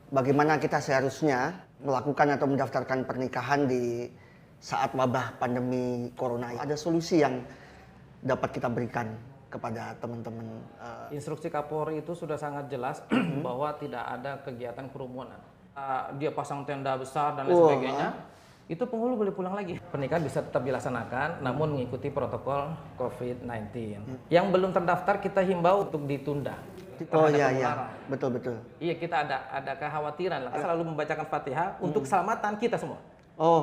bagaimana kita seharusnya melakukan atau mendaftarkan pernikahan di saat wabah pandemi corona. Ada solusi yang dapat kita berikan kepada teman-teman. Instruksi Kapolri itu sudah sangat jelas bahwa tidak ada kegiatan kerumunan. Dia pasang tenda besar dan lain sebagainya. Itu penghulu boleh pulang lagi. Pernikahan bisa tetap dilaksanakan, namun mengikuti protokol COVID-19. Yang belum terdaftar kita himbau untuk ditunda. Oh iya, betul. Iya, kita ada kekhawatiran lah. Kita selalu membacakan Fatihah untuk keselamatan kita semua.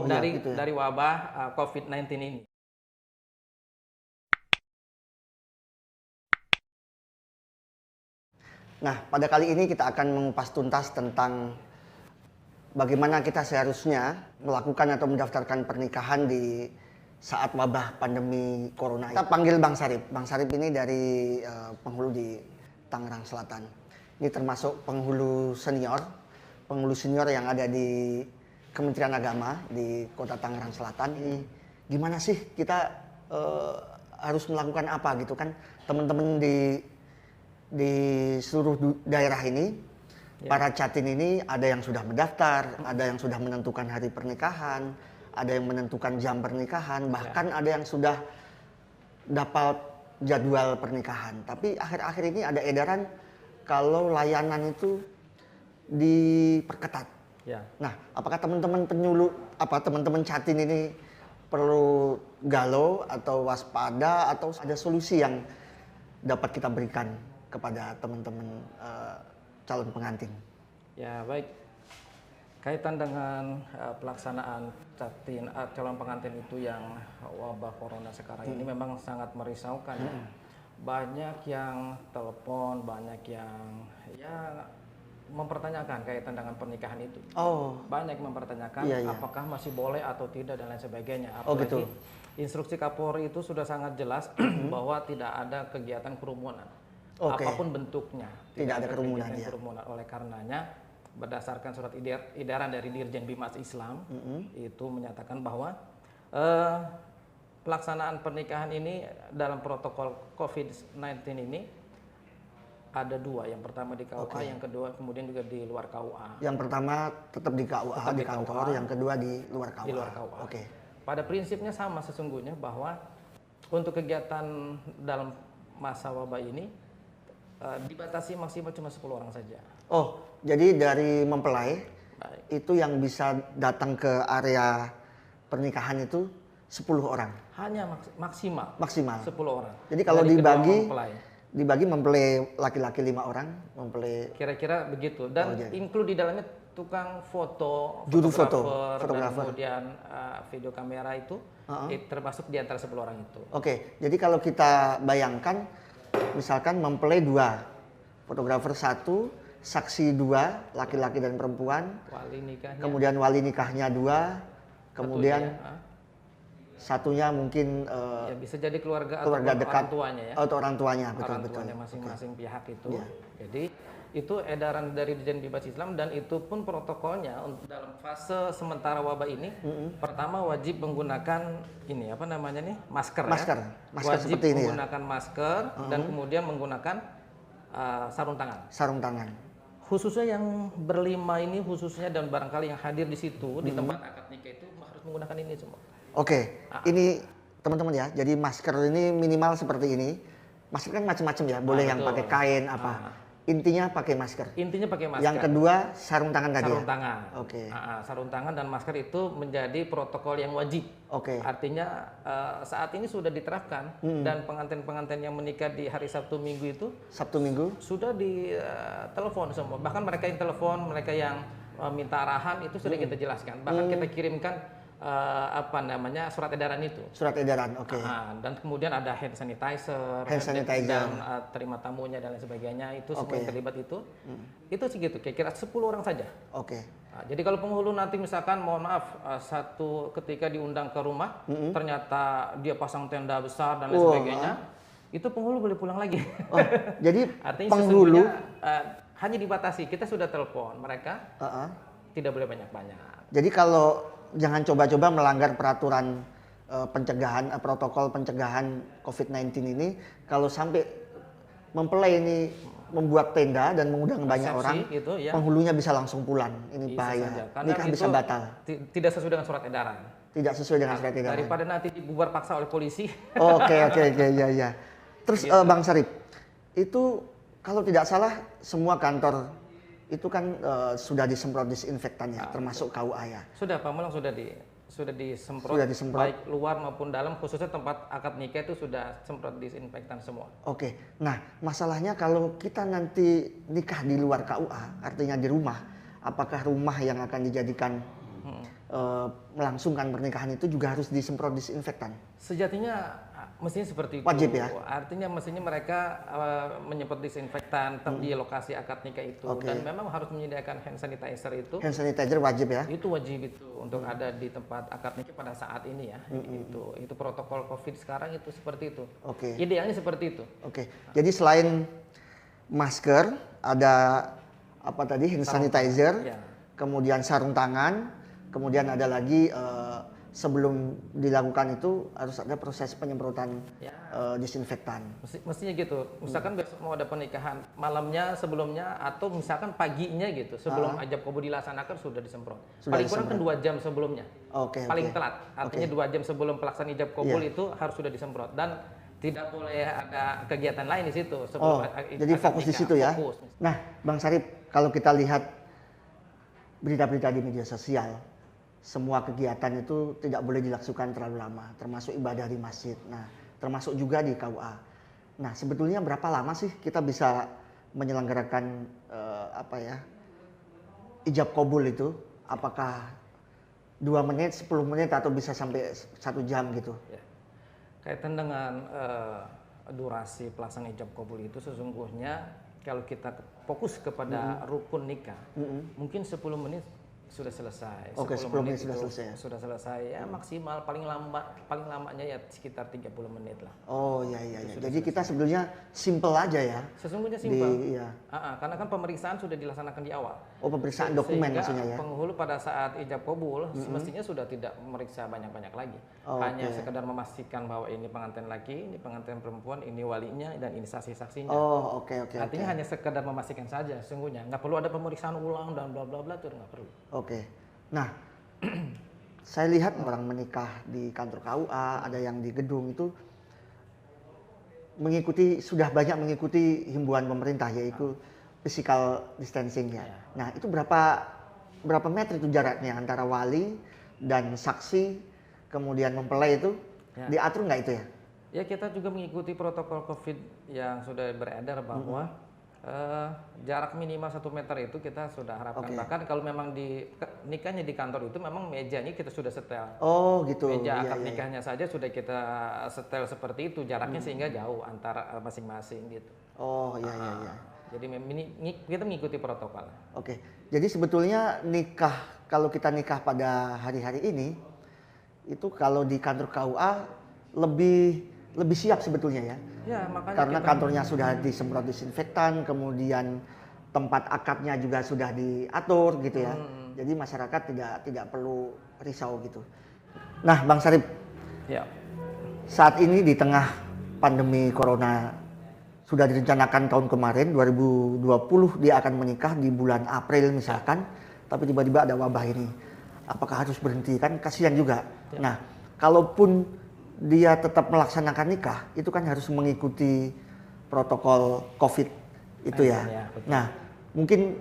Dari wabah COVID-19 ini. Nah, pada kali ini kita akan mengupas tuntas tentang bagaimana kita seharusnya melakukan atau mendaftarkan pernikahan di saat wabah pandemi corona. Kita panggil Bang Sarip. Bang Sarip ini dari penghulu di Tangerang Selatan. Ini termasuk penghulu senior yang ada di Kementerian Agama di Kota Tangerang Selatan. Ini gimana sih kita harus melakukan apa gitu kan? Teman-teman di seluruh daerah ini, para catin ini ada yang sudah mendaftar, ada yang sudah menentukan hari pernikahan, ada yang menentukan jam pernikahan, bahkan ada yang sudah dapat jadwal pernikahan. Tapi akhir-akhir ini ada edaran kalau layanan itu diperketat. Nah, apakah teman-teman catin ini perlu galau atau waspada atau ada solusi yang dapat kita berikan kepada teman-teman calon pengantin? Ya, baik. Kaitan dengan pelaksanaan catin calon pengantin itu yang wabah corona sekarang ini memang sangat merisaukan. Banyak yang telepon, banyak yang mempertanyakan kaitan dengan pernikahan itu. Banyak mempertanyakan apakah masih boleh atau tidak dan lain sebagainya. Apalagi instruksi Kapolri itu sudah sangat jelas bahwa tidak ada kegiatan kerumunan. Apapun bentuknya. Tidak ada kerumunan. Oleh karenanya, berdasarkan surat edaran dari Dirjen Bimas Islam, itu menyatakan bahwa pelaksanaan pernikahan ini dalam protokol COVID-19 ini ada dua. Yang pertama di KUA, yang kedua kemudian juga di luar KUA. Yang pertama tetap di KUA, di kantor, yang kedua di luar KUA. Di luar KUA. Pada prinsipnya sama sesungguhnya, bahwa untuk kegiatan dalam masa wabah ini dibatasi maksimal cuma 10 orang saja. Jadi dari mempelai itu yang bisa datang ke area pernikahan itu 10 orang? Hanya maksimal 10 orang. Jadi kalau dibagi mempelai laki-laki 5 orang, mempelai kira-kira begitu. Dan include di dalamnya tukang foto, juru fotografer, dan kemudian video kamera itu termasuk di antara 10 orang itu. Jadi kalau kita bayangkan, misalkan mempelai 2, fotografer 1, saksi 2, laki-laki dan perempuan, kemudian wali nikahnya 2, kemudian satunya mungkin bisa jadi keluarga dekat, orang tuanya ya. Atau orang tuanya, betul. Tuanya masing-masing pihak itu. Jadi itu edaran dari Dirjen Bimas Islam, dan itu pun protokolnya untuk dalam fase sementara wabah ini. Pertama wajib menggunakan masker. Wajib seperti ini menggunakan masker dan kemudian menggunakan sarung tangan. Khususnya yang berlima ini dan barangkali yang hadir di situ di tempat akad nikah itu harus menggunakan ini semua. Ini teman-teman ya. Jadi masker ini minimal seperti ini. Masker kan macam-macam ya. Boleh yang pakai kain apa. Intinya pakai masker. Yang kedua sarung tangan tadi. Sarung tangan dan masker itu menjadi protokol yang wajib. Artinya saat ini sudah diterapkan dan pengantin-pengantin yang menikah di hari Sabtu Minggu itu sudah ditelepon semua. Bahkan mereka yang telepon, mereka yang minta arahan itu sudah kita jelaskan. Bahkan kita kirimkan surat edaran itu. Dan kemudian ada hand sanitizer. Dan terima tamunya dan lain sebagainya, itu semua yang terlibat itu. Itu segitu, kira-kira 10 orang saja. Jadi kalau penghulu nanti misalkan mohon maaf satu ketika diundang ke rumah, ternyata dia pasang tenda besar dan lain sebagainya, itu penghulu boleh pulang lagi. Jadi artinya penghulu hanya dibatasi. Kita sudah telepon mereka, tidak boleh banyak-banyak. Jadi kalau jangan coba-coba melanggar peraturan protokol pencegahan COVID-19 ini. Kalau sampai mempelai ini membuat tenda dan mengundang banyak orang, gitu, ya. penghulunya bisa langsung pulang. Ini Bisa bahaya. Nikah bisa batal. Tidak sesuai dengan surat edaran. Tidak sesuai dengan surat edaran. Daripada nanti dibubar paksa oleh polisi. Oke, ya. Terus gitu. Bang Syarif, itu kalau tidak salah semua kantor itu kan sudah disemprot disinfektan ya, termasuk KUA ya. Sudah, Pak Mulang sudah disemprot, baik luar maupun dalam, khususnya tempat akad nikah itu sudah semprot disinfektan semua. Oke, nah masalahnya kalau kita nanti nikah di luar KUA, artinya di rumah, apakah rumah yang akan dijadikan melangsungkan pernikahan itu juga harus disemprot disinfektan? Sejatinya mestinya seperti itu. Wajib ya? Artinya mestinya mereka menyemprot disinfektan di lokasi akad nikah itu. Dan memang harus menyediakan hand sanitizer itu. Hand sanitizer wajib ya? Itu wajib itu untuk ada di tempat akad nikah pada saat ini ya. Itu protokol COVID sekarang itu seperti itu. Idealnya seperti itu. Jadi selain masker, ada apa tadi hand sanitizer, kemudian sarung tangan, kemudian ada lagi sebelum dilakukan itu harus ada proses penyemprotan disinfektan. Mestinya gitu. Misalkan besok mau ada pernikahan, malamnya sebelumnya atau misalkan paginya gitu, sebelum ijab kabul dilaksanakan sudah disemprot. Paling kurang kan 2 jam sebelumnya. Paling telat. Artinya 2 jam sebelum pelaksanaan ijab kabul itu harus sudah disemprot dan tidak boleh ada kegiatan lain di situ sebelum jadi fokus di situ ya. Nah, Bang Syarif, kalau kita lihat berita-berita di media sosial, semua kegiatan itu tidak boleh dilakukan terlalu lama, termasuk ibadah di masjid. Nah, termasuk juga di KUA. Nah, sebetulnya berapa lama sih kita bisa menyelenggarakan ijab kabul itu? Apakah 2 menit, 10 menit, atau bisa sampai 1 jam gitu? Ya. Kaitan dengan durasi pelaksanaan ijab kabul itu sesungguhnya kalau kita fokus kepada rukun nikah, mungkin 10 menit sudah selesai. 10 menit sudah selesai. Ya maksimal paling lamanya ya sekitar 30 menit lah. Jadi kita sebenarnya simple aja ya. Sesungguhnya simple. Karena kan pemeriksaan sudah dilaksanakan di awal. Pemeriksaan dokumen maksudnya ya. Penghulu pada saat ijab kabul semestinya sudah tidak memeriksa banyak-banyak lagi. Hanya sekedar memastikan bahwa ini pengantin laki, ini pengantin perempuan, ini walinya dan ini saksi-saksinya. Artinya hanya sekedar memastikan saja sesungguhnya. Nggak perlu ada pemeriksaan ulang dan bla bla bla, itu nggak perlu. Nah, saya lihat orang menikah di kantor KUA, ada yang di gedung itu sudah banyak mengikuti himbauan pemerintah, yaitu physical distancing ya. Nah, itu berapa meter itu jaraknya antara wali dan saksi, kemudian mempelai itu diatur nggak itu ya? Ya, kita juga mengikuti protokol COVID yang sudah beredar bahwa jarak minimal 1 meter itu kita sudah harapkan. Bahkan kalau memang nikahnya di kantor itu memang mejanya kita sudah setel. Gitu. Meja akad nikahnya saja sudah kita setel seperti itu, jaraknya sehingga jauh antara masing-masing gitu. Jadi kita mengikuti protokol. Jadi sebetulnya kalau kita nikah pada hari-hari ini, itu kalau di kantor KUA lebih siap sebetulnya ya. Makanya karena kantornya sudah disemprot disinfektan, kemudian tempat akadnya juga sudah diatur gitu ya. Jadi masyarakat tidak perlu risau gitu. Nah, Bang Syarif, saat ini di tengah pandemi corona, sudah direncanakan tahun kemarin 2020 dia akan menikah di bulan April misalkan, tapi tiba-tiba ada wabah ini. Apakah harus berhenti? Kan kasihan juga. Nah, kalaupun dia tetap melaksanakan nikah, itu kan harus mengikuti protokol COVID itu ya. Nah, mungkin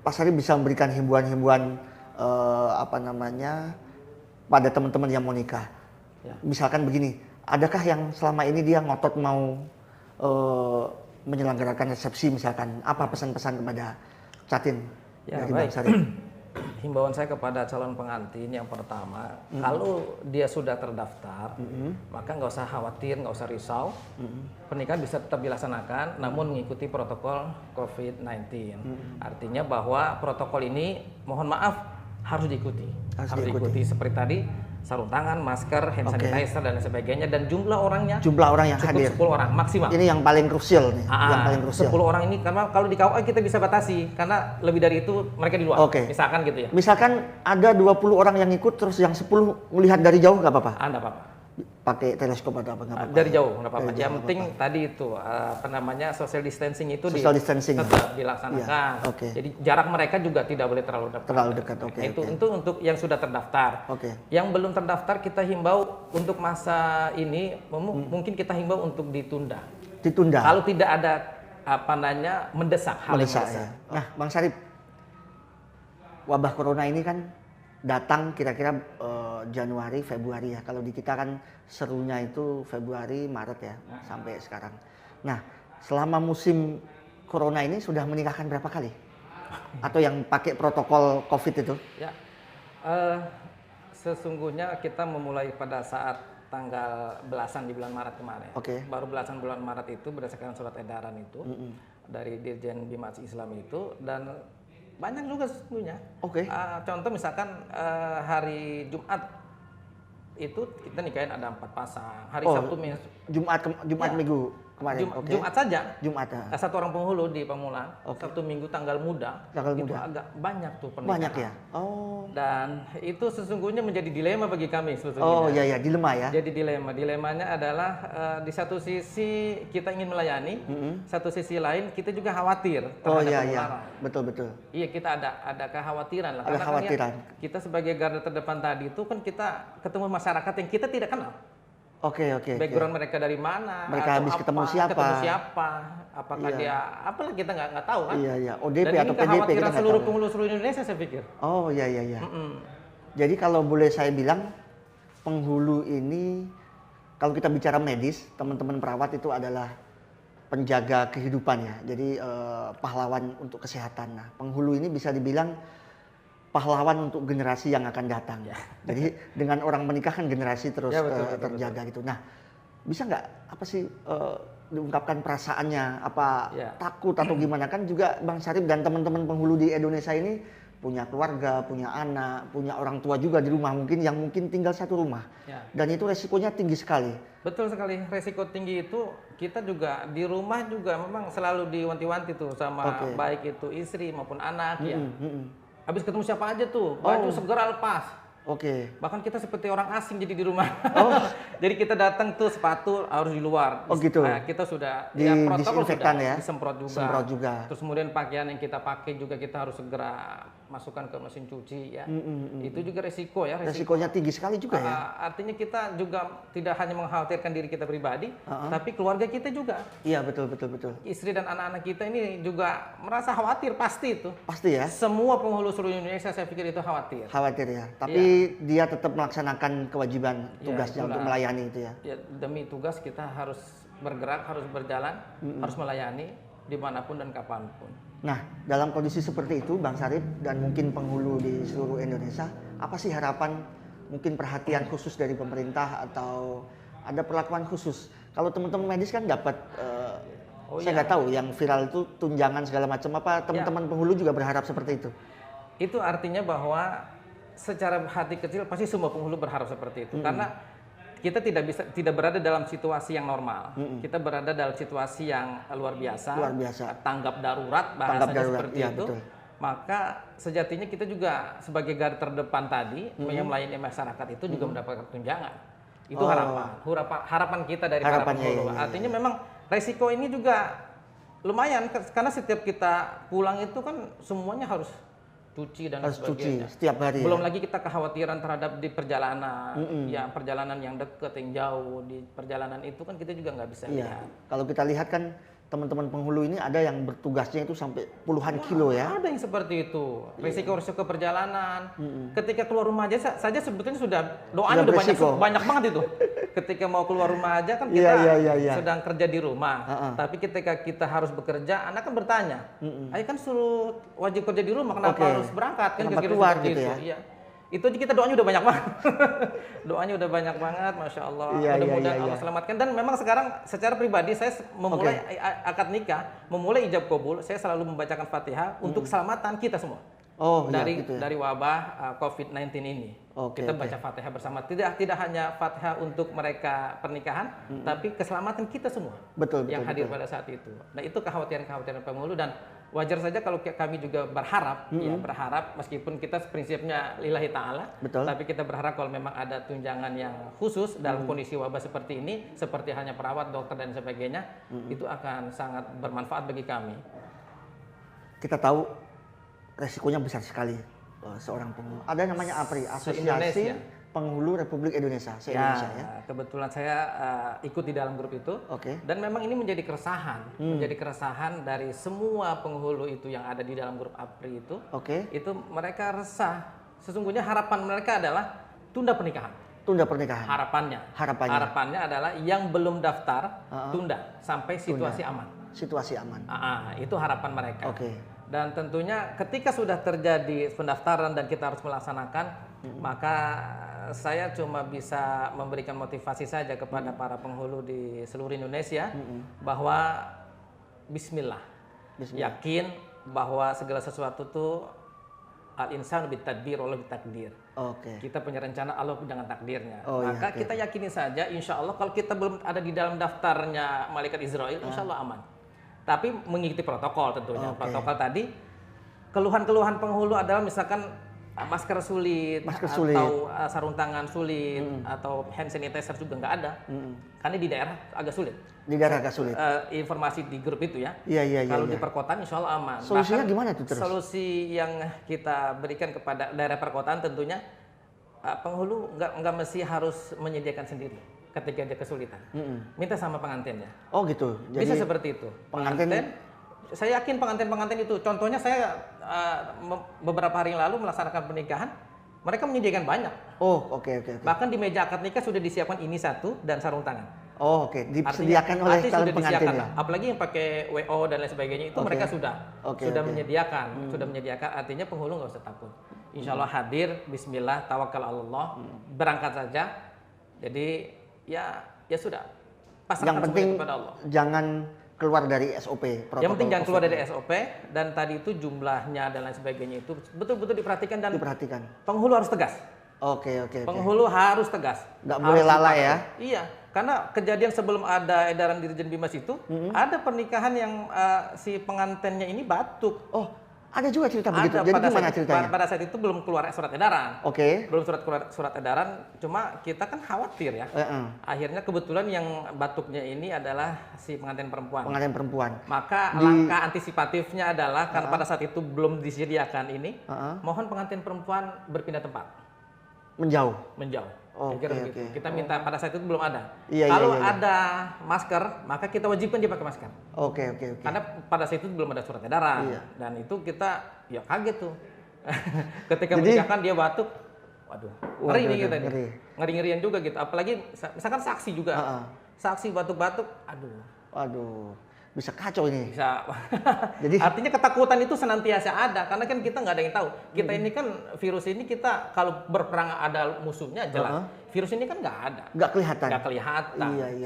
Pak Syarif bisa memberikan himbauan-himbauan pada teman-teman yang mau nikah. Misalkan begini, adakah yang selama ini dia ngotot mau menyelenggarakan resepsi misalkan? Apa pesan-pesan kepada Catin dari Bang Syarif? Himbauan saya kepada calon pengantin yang pertama, kalau dia sudah terdaftar, maka nggak usah khawatir, nggak usah risau, pernikahan bisa tetap dilaksanakan, namun mengikuti protokol COVID-19. Artinya bahwa protokol ini, mohon maaf, harus diikuti. Harus diikuti seperti tadi, sarung tangan, masker, hand sanitizer dan sebagainya, dan jumlah orang yang hadir 10 orang maksimal. Ini yang paling krusial nih, yang paling krusial. 10 orang ini karena kalau di KUA kita bisa batasi karena lebih dari itu mereka di luar. Misalkan gitu ya. Misalkan ada 20 orang yang ikut terus yang 10 melihat dari jauh nggak apa-apa? Nggak apa-apa. pakai teleskop atau apa nggak apa-apa? Dari jauh nggak apa-apa. Yang penting tadi itu social distancing itu tetap dilaksanakan. Ya, okay. Jadi jarak mereka juga tidak boleh terlalu dekat. Terlalu dekat, oke. Itu untuk yang sudah terdaftar. Oke. Yang belum terdaftar kita himbau untuk masa ini mungkin kita himbau untuk ditunda. Ditunda. Kalau tidak ada mendesak. Ya. Nah, Bang Syarif, wabah corona ini kan datang kira-kira Januari, Februari ya. Kalau di kita kan serunya itu Februari, Maret ya, sampai sekarang. Nah, selama musim corona ini sudah menikahkan berapa kali? Atau yang pakai protokol COVID itu? Ya, sesungguhnya kita memulai pada saat tanggal belasan di bulan Maret kemarin. Baru belasan bulan Maret itu berdasarkan surat edaran itu dari Dirjen Bima Islam itu, dan banyak juga sesungguhnya. Contoh misalkan hari Jumat itu kita nikahin ada 4 pasang. Hari Sabtu Jumat Minggu kemarin. Jumat saja. Jumat. Satu orang penghulu di Pamulang. Sabtu Minggu tanggal muda. Itu agak banyak tuh pernikahan. Banyak ya. Dan itu sesungguhnya menjadi dilema bagi kami sebetulnya. Iya, dilema ya. Jadi dilemanya adalah di satu sisi kita ingin melayani, satu sisi lain kita juga khawatir terhadap penularan. Betul. Iya, kita ada kekhawatiran lah. Ada kekhawatiran. Kan kita sebagai garda terdepan tadi itu kan kita ketemu masyarakat yang kita tidak kenal. Background mereka dari mana? Mereka habis ketemu siapa? Apakah dia? Apalah kita nggak tahu kan? Iya. ODP dan atau ini PDP kita seluruh penghulu seluruh Indonesia saya pikir. Iya. Jadi kalau boleh saya bilang, penghulu ini kalau kita bicara medis, teman-teman perawat itu adalah penjaga kehidupan ya. Jadi pahlawan untuk kesehatan. Nah, penghulu ini bisa dibilang pahlawan untuk generasi yang akan datang. Jadi dengan orang menikah kan generasi terus terjaga gitu. Nah, bisa nggak diungkapkan perasaannya, takut atau gimana? Kan juga Bang Syarif dan teman-teman penghulu di Indonesia ini punya keluarga, punya anak, punya orang tua juga di rumah yang mungkin tinggal satu rumah. Dan itu resikonya tinggi sekali. Betul sekali, resiko tinggi itu kita juga di rumah juga memang selalu diwanti-wanti tuh sama baik itu istri maupun anak ya. Habis ketemu siapa aja tuh, baju segera lepas. Bahkan kita seperti orang asing jadi di rumah. Jadi kita datang tuh sepatu harus di luar. Gitu. Nah, kita sudah protokol sudah disemprot juga. Terus kemudian pakaian yang kita pakai juga kita harus segera masukkan ke mesin cuci ya. Itu juga resiko ya. Resikonya tinggi sekali juga ya. Artinya kita juga tidak hanya mengkhawatirkan diri kita pribadi, tapi keluarga kita juga. Iya, betul. Istri dan anak-anak kita ini juga merasa khawatir, pasti itu. Pasti ya. Semua penghulu seluruh Indonesia saya pikir itu khawatir. Khawatir ya. Tapi dia tetap melaksanakan kewajiban tugasnya untuk melayani itu ya. Demi tugas kita harus bergerak, harus berjalan, harus melayani dimanapun dan kapanpun. Nah, dalam kondisi seperti itu, Bang Syarif dan mungkin penghulu di seluruh Indonesia, apa sih harapan, mungkin perhatian khusus dari pemerintah atau ada perlakuan khusus? Kalau teman-teman medis kan dapat, saya nggak tahu, yang viral itu tunjangan segala macam, apa teman-teman penghulu juga berharap seperti itu? Itu artinya bahwa secara hati kecil pasti semua penghulu berharap seperti itu, karena kita tidak berada dalam situasi yang normal. Kita berada dalam situasi yang luar biasa. Tanggap darurat bahasanya seperti itu. Betul. Maka sejatinya kita juga sebagai garda terdepan tadi yang melayani masyarakat itu juga mendapatkan tunjangan. Itu harapan kita dari para penghulu. Artinya memang resiko ini juga lumayan karena setiap kita pulang itu kan semuanya harus cuci dan sebagainya. Setiap hari. Belum lagi kita kekhawatiran terhadap di perjalanan, perjalanan yang dekat, yang jauh, di perjalanan itu kan kita juga nggak bisa lihat. Kalau kita lihat kan teman-teman penghulu ini ada yang bertugasnya itu sampai puluhan kilo ya. Ada yang seperti itu. Risiko-risiko perjalanan. Ketika keluar rumah aja saja sebetulnya sudah doanya udah banyak banget itu. Ketika mau keluar rumah aja kan kita sedang kerja di rumah. Tapi ketika kita harus bekerja, anak kan bertanya, "Ayo kan suruh wajib kerja di rumah, kenapa harus berangkat?" Kan kira-kira keluar gitu ya. Iya. Itu aja kita doanya udah banyak banget. Doanya udah banyak banget, Masya Allah. Mudah-mudahan Allah selamatkan. Dan memang sekarang secara pribadi saya memulai akad nikah, memulai ijab kabul, saya selalu membacakan Fatihah untuk keselamatan kita semua. Dari wabah COVID-19 ini. Kita baca Fatihah bersama. Tidak hanya Fatihah untuk mereka pernikahan, tapi keselamatan kita semua. Betul, yang hadir pada saat itu. Nah, itu kekhawatiran penghulu dan wajar saja kalau kami juga berharap, ya berharap meskipun kita prinsipnya lillahi ta'ala, tapi kita berharap kalau memang ada tunjangan yang khusus dalam kondisi wabah seperti ini, seperti halnya perawat, dokter dan sebagainya, itu akan sangat bermanfaat bagi kami. Kita tahu resikonya besar sekali seorang penghulu. Ada namanya APRI, Asosiasi Penghulu Republik Indonesia, se-Indonesia ya. Kebetulan saya ikut di dalam grup itu, dan memang ini menjadi keresahan dari semua penghulu itu yang ada di dalam grup APRI itu. Itu mereka resah. Sesungguhnya harapan mereka adalah tunda pernikahan. Tunda pernikahan. Harapannya adalah yang belum daftar tunda sampai situasi aman. Situasi aman. Itu harapan mereka. Dan tentunya ketika sudah terjadi pendaftaran dan kita harus melaksanakan, maka saya cuma bisa memberikan motivasi saja kepada para penghulu di seluruh Indonesia bahwa Bismillah. Yakin bahwa segala sesuatu itu al-insan bitadbir, Allah bitakdir. Kita punya rencana, Allah dengan takdirnya. Maka kita yakini saja, insya Allah kalau kita belum ada di dalam daftarnya malaikat Israel, insya Allah aman. Tapi mengikuti protokol tentunya. Protokol tadi, keluhan-keluhan penghulu adalah misalkan masker sulit, atau sarung tangan sulit, atau hand sanitizer juga nggak ada. Karena di daerah agak sulit. Informasi di grup itu ya. Kalau di perkotaan insya Allah aman. Solusinya gimana tuh terus? Solusi yang kita berikan kepada daerah perkotaan tentunya penghulu nggak mesti harus menyediakan sendiri ketika ada kesulitan. Minta sama pengantinnya. Oh gitu. Jadi, bisa seperti itu. Pengantin, saya yakin pengantin-pengantin itu, contohnya saya beberapa hari yang lalu melaksanakan pernikahan, mereka menyediakan banyak. Bahkan di meja akad nikah sudah disiapkan ini satu dan sarung tangan. Disediakan oleh calon pengantin ya. Apalagi yang pakai WO dan lain sebagainya itu mereka sudah menyediakan, artinya penghulu nggak usah takut. Insya Allah hadir, Bismillah, tawakal Allah, berangkat saja. Jadi ya sudah. Yang penting kepada Allah. Jangan keluar dari SOP. Yang penting jangan keluar dari SOP, dan tadi itu jumlahnya dan lain sebagainya itu betul-betul diperhatikan dan penghulu harus tegas. Penghulu harus tegas. Nggak boleh lalai ya. Iya, karena kejadian sebelum ada edaran Dirjen Bimas itu, ada pernikahan yang si pengantinnya ini batuk. Ada juga cerita begitu. Jadi gimana ceritanya? Pada saat itu belum keluar surat edaran. Belum surat edaran, cuma kita kan khawatir ya. Akhirnya kebetulan yang batuknya ini adalah si pengantin perempuan. Maka langkah antisipatifnya adalah karena pada saat itu belum disediakan ini, mohon pengantin perempuan berpindah tempat. Menjauh. Kita minta pada saat itu belum ada. Kalau ada masker, maka kita wajibkan dia pakai masker. Karena pada saat itu belum ada surat edaran. Dan itu kita ya kaget tuh. Ketika menikahkan dia batuk, waduh, ngeri nih kita nih. Ngeri-ngerian juga gitu. Apalagi misalkan saksi juga. Saksi batuk-batuk, aduh. Bisa kacau ini. Bisa. Jadi artinya ketakutan itu senantiasa ada, karena kan kita nggak ada yang tahu. Kita ini kan virus ini, kita kalau berperang ada musuhnya jelas. Virus ini kan nggak ada. Nggak kelihatan.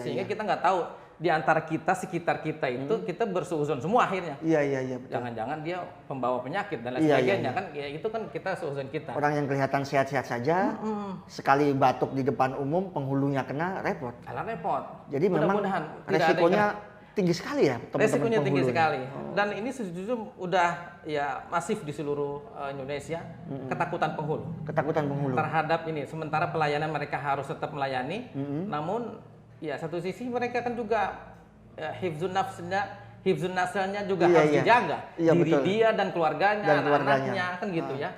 Sehingga kita nggak tahu di antara kita, sekitar kita itu kita bersuuzon semua akhirnya. Betul. Jangan-jangan dia pembawa penyakit dan lain sebagainya kan? Ya itu kan kita suuzon kita. Orang yang kelihatan sehat-sehat saja, sekali batuk di depan umum, penghulunya kena repot. Jadi memang resikonya tinggi sekali ya, teman-teman. Resikonya tinggi sekali. Dan ini sejujurnya udah ya masif di seluruh Indonesia, ketakutan penghulu terhadap ini. Sementara pelayanan mereka harus tetap melayani, namun ya satu sisi mereka kan juga hifzun nafsnya juga harus dijaga. Diri dia dan keluarganya, anak-anaknya kan gitu ya.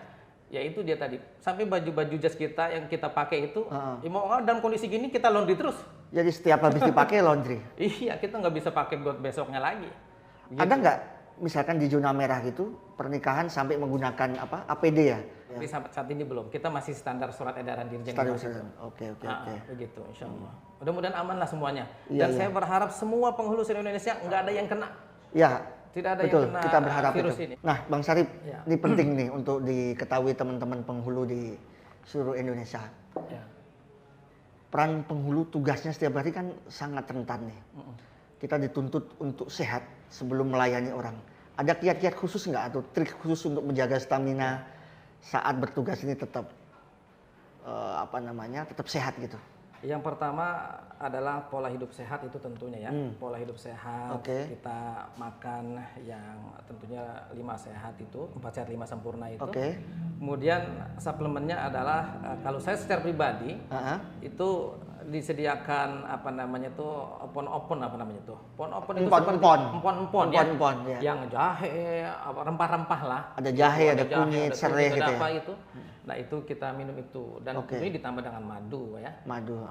Ya itu dia tadi, sampai baju-baju jas kita yang kita pakai itu, mau dalam kondisi gini kita laundry terus. Jadi setiap habis dipakai laundry? Iya, kita nggak bisa pakai buat besoknya lagi. Gitu. Ada nggak misalkan di zona merah gitu, pernikahan sampai menggunakan APD ya? Tapi saat ini belum, kita masih standar surat edaran Dirjen. Oke. Begitu, insya Allah. Mudah-mudahan aman lah semuanya. Dan saya berharap semua penghulu seluruh Indonesia nggak ada yang kena. Ya. Tidak ada betul, yang kena kita berharap virus itu. ini. Nah, Bang Syarif, ini penting nih untuk diketahui teman-teman penghulu di seluruh Indonesia. Peran penghulu tugasnya setiap hari kan sangat rentan nih. Kita dituntut untuk sehat sebelum melayani orang. Ada kiat-kiat khusus nggak atau trik khusus untuk menjaga stamina saat bertugas ini tetap tetap sehat gitu? Yang pertama adalah pola hidup sehat itu tentunya ya. Pola hidup sehat, kita makan yang tentunya 5 sehat itu, 4 sehat 5 sempurna itu. Kemudian suplemennya adalah kalau saya secara pribadi itu disediakan apa namanya tuh empon-empon apa namanya tuh. Empon-empon itu seperti empon-empon ya. Yang jahe, rempah-rempah lah. Ada jahe, ada kunyit, serai gitu ya. Itu. Nah, itu kita minum itu dan ini ditambah dengan madu ya. Madu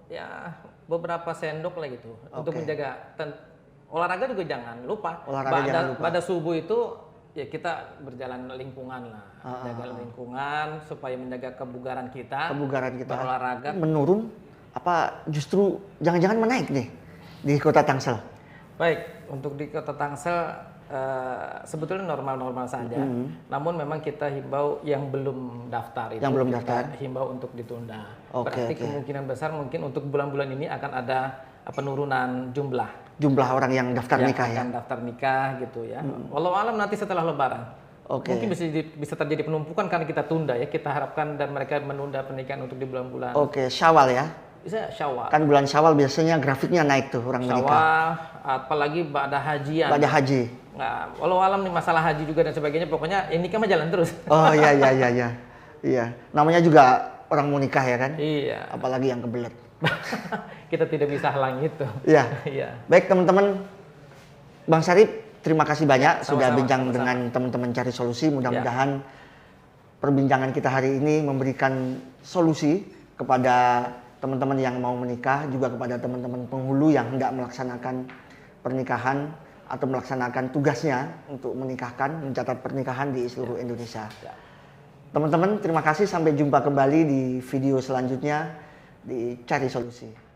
ya beberapa sendok lah gitu untuk menjaga olahraga juga jangan lupa. Pada subuh itu ya kita berjalan lingkungan lah, jaga lingkungan supaya menjaga kebugaran kita. Berolahraga. Menurun apa justru jangan-jangan menaik nih di Kota Tangsel? Baik, untuk di Kota Tangsel sebetulnya normal-normal saja. Namun memang kita himbau yang belum daftar itu himbau untuk ditunda. Berarti kemungkinan besar mungkin untuk bulan-bulan ini akan ada penurunan jumlah orang yang daftar nikah ya. Yang daftar nikah gitu ya. Walau alam nanti setelah Lebaran. Mungkin bisa terjadi penumpukan karena kita tunda ya. Kita harapkan dan mereka menunda pernikahan untuk di bulan-bulan. Syawal ya. Bisa Syawal. Kan bulan Syawal biasanya grafiknya naik tuh orang menikah. Syawal, apalagi ba'da hajian. Ba'da haji. Nah, walau alam nih masalah haji juga dan sebagainya, pokoknya ya nikah mah jalan terus. Oh iya. Namanya juga orang mau nikah ya kan? Iya. Apalagi yang kebelet. Kita tidak bisa halangi itu. Iya. Baik teman-teman, Bang Syarif, terima kasih banyak sudah bincang dengan teman-teman Cari Solusi. Mudah-mudahan perbincangan kita hari ini memberikan solusi kepada teman-teman yang mau menikah, juga kepada teman-teman penghulu yang hendak melaksanakan pernikahan atau melaksanakan tugasnya untuk menikahkan, mencatat pernikahan di seluruh Indonesia. Teman-teman, terima kasih. Sampai jumpa kembali di video selanjutnya di Cari Solusi.